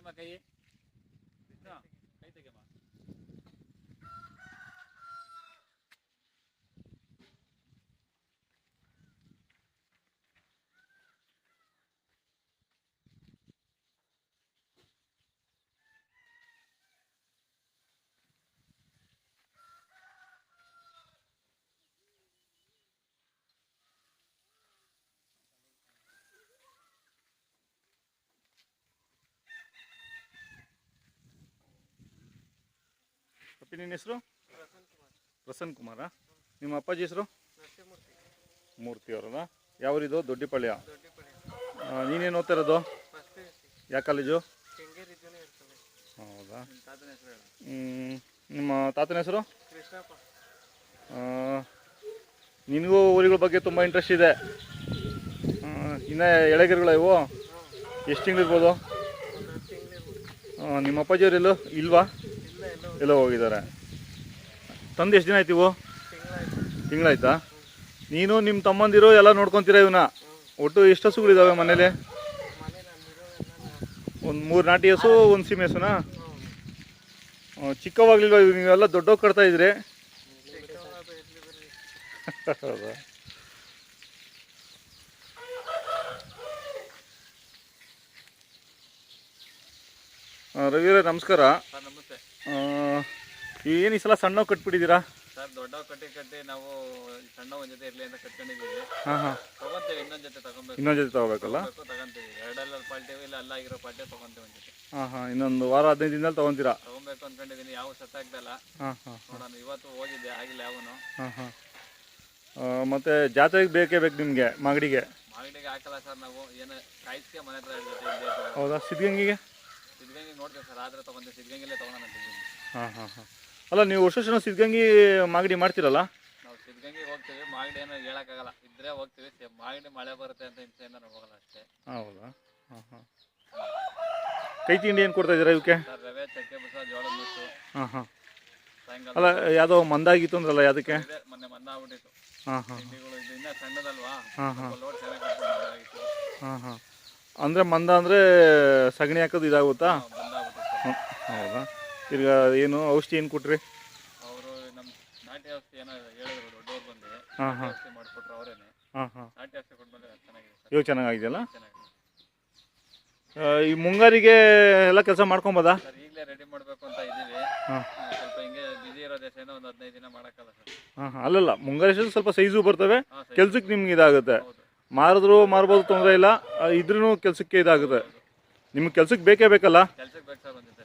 ತೆಗೆಮ್ಮ ಕೈ ಕೈ ತೆಗೆಮ್ಮ. ಅಪ್ಪಿ ನಿನ್ನ ಹೆಸರು? ಪ್ರಸನ್ನ ಕುಮಾರ. ನಿಮ್ಮ ಅಪ್ಪಾಜಿ ಹೆಸರು? ಮೂರ್ತಿ ಅವರಲ್ಲ. ಯಾವೂರಿದು? ದೊಡ್ಡಿಪಾಳ್ಯ. ನೀನೇನು ಓದ್ತಾ ಇರೋದು? ಯಾವ ಕಾಲೇಜು? ಹೌದಾ. ನಿಮ್ಮ ತಾತನ ಹೆಸರು? ನಿನಗೂ ಊರುಗಳ ಬಗ್ಗೆ ತುಂಬ ಇಂಟ್ರೆಸ್ಟ್ ಇದೆ. ಇನ್ನು ಎಳೆಗಿರುಗಳ ಇವು ಎಷ್ಟು ತಿಂಗಳಿರ್ಬೋದು? ನಿಮ್ಮ ಅಪ್ಪಾಜಿಯವರು ಎಲ್ಲೋ ಇಲ್ವಾ? ಎಲ್ಲೋ ಹೋಗಿದ್ದಾರೆ. ತಂದು ಎಷ್ಟು ದಿನ ಆಯ್ತು ಇವು? ತಿಂಗಳಾಯ್ತಾ? ನೀನು ನಿಮ್ಮ ತಮ್ಮಂದಿರು ಎಲ್ಲ ನೋಡ್ಕೊತೀರ ಇವನ್ನ? ಒಟ್ಟು ಎಷ್ಟು ಹಸುಗಳಿದ್ದಾವೆ ಮನೇಲಿ? ಒಂದು 3 ನಾಟಿ ಹಸು, 1 ಸೀಮೆ ಹಸುನಾ? ಚಿಕ್ಕವಾಗ್ಲಿಲ್ವ ನೀವೆಲ್ಲ ದೊಡ್ಡೋಗಿ ಕಟ್ತಾ ಇದ್ರಿ? ಹೌದಾ. ರವಿಯವರೇ ನಮಸ್ಕಾರ. ನಮಸ್ತೆ. ಏನು ಈ ಸಲ ಸಣ್ಣ ಕಟ್ಬಿಟ್ಟಿದ್ದೀರಾ? ಸರ್ ದೊಡ್ಡ ಕಟ್ಟಿ ನಾವು ಸಣ್ಣ ಒಂದು ಜೊತೆ ಇರಲಿ ಅಂತ ಕಟ್ಕೊಂಡಿದ್ದೀವಿ. ತಗೊಂತೀವಿ, ಇನ್ನೊಂದು ಜೊತೆ ತಗೊಬೇಕು. ಇನ್ನೊಂದು ಜೊತೆ ತಗೋಬೇಕಲ್ಲ? ತಗೊಂತೀವಿ. ಎರಡಲ್ಲ ಪಾಲ್ಟಿವಿ, ಇಲ್ಲ ಅಲ್ಲಾಗಿರೋ ಪಾಲ್ಟಿ ತಗೊಂತೀವಿ ಒಂದು ಜೊತೆ. ಇನ್ನೊಂದು ವಾರ 15 ದಿನದಲ್ಲಿ ತಗೊಂತೀರಾ? ತಗೊಬೇಕು ಅನ್ಕೊಂಡಿದ್ದೀನಿ. ಯಾವ ಸತ್ತಾಗ್ದಲ್ಲ. ನೋಡೋಣ. ಇವತ್ತು ಹೋಗಿದ್ದೆ, ಆಗಿಲ್ಲ ಯಾವನು. ಮತ್ತೆ ಜಾತ್ರೆಗೆ ಬೇಕೇ ಬೇಕು ನಿಮಗೆ? ಮಾಗಡಿಗೆ ಹಾಕಲ್ಲ ಸರ್ ನಾವು. ಏನು ಕಾಯಿಸ್ಕೆ ಮನೆ ಹತ್ರ ಇರ್ತೈತೆ. ಹೌದಾ. ಸಿದ್ಧಗಂಗೆಗೆ ನೋಡ್ತೀವಿ ಸರ್. ಆದ್ರೆ ತಗೊಂತೀವಿ. ಸಿದ್ಧಗಂಗೆಲ್ಲೇ ತಗೊಳೋಣ ಅಂತಿದ್ದೀನಿ. ಅಲ್ಲ, ನೀವು ವರ್ಷ ಸಿದ್ಧಗಂಗೆ ಮಾಗಡಿ ಮಾಡ್ತೀರಲ್ಲ? ನಾವು ಸಿದ್ಧಗಂಗೆಗೆ ಹೋಗ್ತೀವಿ. ಮಾಗಡಿ ಏನೋ ಹೇಳೋಕ್ಕಾಗಲ್ಲ. ಇದ್ರೆ ಹೋಗ್ತೀವಿ. ಮಾಗಡಿ ಮಳೆ ಬರುತ್ತೆ ಅಂತ ಹಿಂಸೆಯಿಂದ ನಾವು ಹೋಗಲ್ಲ ಅಷ್ಟೇ. ಹೌದಾ. ಕೈ ತಿಂಡಿ ಏನು ಕೊಡ್ತಾ ಇದ್ದೀರಾ ಇವಕ್ಕೆ? ಸರ್ ರವೆ, ಚಕ್ಕೆ ಬಸ, ಜೋಳದ ನುಚ್ಚು. ಸಾಯಂಕಾಲ ಅಲ್ಲ, ಯಾವುದೋ ಮಂದಾಗಿತ್ತು ಅಂದ್ರಲ್ಲ, ಯಾವುದಕ್ಕೆ? ಮೊನ್ನೆ ಮಂದ ಆಗ್ಬಿಟ್ಟಿತ್ತು. ತಿಂಡಿಗಳು ಇದು ಇನ್ನೂ ಸಣ್ಣದಲ್ವಾ? ಲೋಡ್ ಚೆನ್ನಾಗಿ ಅಂದರೆ ಮಂದ ಅಂದರೆ ಸಗಣಿ ಹಾಕೋದು ಇದಾಗುತ್ತಾ? ಹೌದಾ. ಈಗ ಏನು ಔಷಧಿ ಏನು ಕೊಟ್ರಿ? ಅವರು ನಮ್ಮ ನಾಟಿ ಔಷಧಿ ಏನೋ ಹೇಳಿದ್ರು, ದೊಡ್ಡವ್ರು ಬಂದು ಔಷಧಿ ಮಾಡಿಕೊಟ್ರು ಅವರೇನೆ. ನಾಟಿ ಔಷಧಿ ಕೊಟ್ಮೇಲೆ ಚೆನ್ನಾಗಿದೆ ಸರ್. ಇವಾಗ ಚೆನ್ನಾಗಿದೆಯಲ್ಲ? ಈ ಮುಂಗಾರಿಗೆ ಎಲ್ಲ ಕೆಲಸ ಮಾಡ್ಕೊಬೋದಾ ಸರ್? ಈಗಲೇ ರೆಡಿ ಮಾಡಬೇಕು ಅಂತ ಇದ್ದೀವಿ. ಸ್ವಲ್ಪ ಹಿಂಗೆ ಬಿಸಿ ಇರೋ ದೇಶದಿಂದ ಒಂದು 15 ದಿನ ಮಾಡೋಕ್ಕಲ್ಲ ಸರ್. ಅಲ್ಲಲ್ಲ, ಮುಂಗಾರಿ ಸ್ವಲ್ಪ ಸೈಜು ಬರ್ತವೆ, ಕೆಲ್ಸಕ್ಕೆ ನಿಮ್ಗೆ ಇದಾಗುತ್ತೆ. ಮಾರ್ಬೋದು, ತೊಂದರೆ ಇಲ್ಲ. ಇದ್ರೂ ಕೆಲಸಕ್ಕೆ ಇದಾಗುತ್ತೆ. ನಿಮ್ಗೆ ಕೆಲ್ಸಕ್ಕೆ ಬೇಕೇ ಬೇಕಲ್ಲ? ಕೆಲ್ಸಕ್ಕೆ ಬೇಕು ಸರ್. ಒಂದು ಜೊತೆ